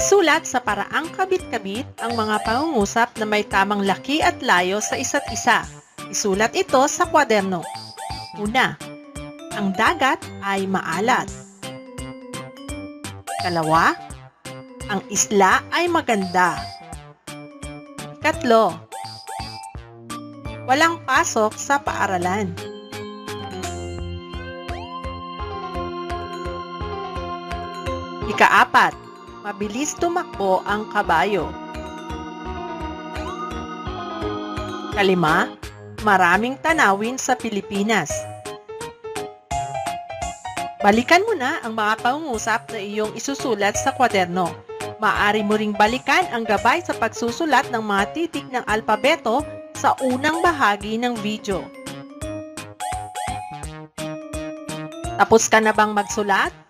Isulat sa paraang kabit-kabit ang mga pangungusap na may tamang laki at layo sa isa't isa. Isulat ito sa kwaderno. Una, ang dagat ay maalat. Kalawa, ang isla ay maganda. Ikatlo, walang pasok sa paaralan. Ikaapat, mabilis tumakbo ang kabayo. Kalima, maraming tanawin sa Pilipinas. Balikan mo na ang mga pangungusap na iyong isusulat sa kwaderno. Maaari mo ring balikan ang gabay sa pagsusulat ng mga titik ng alpabeto sa unang bahagi ng video. Tapos ka na bang magsulat?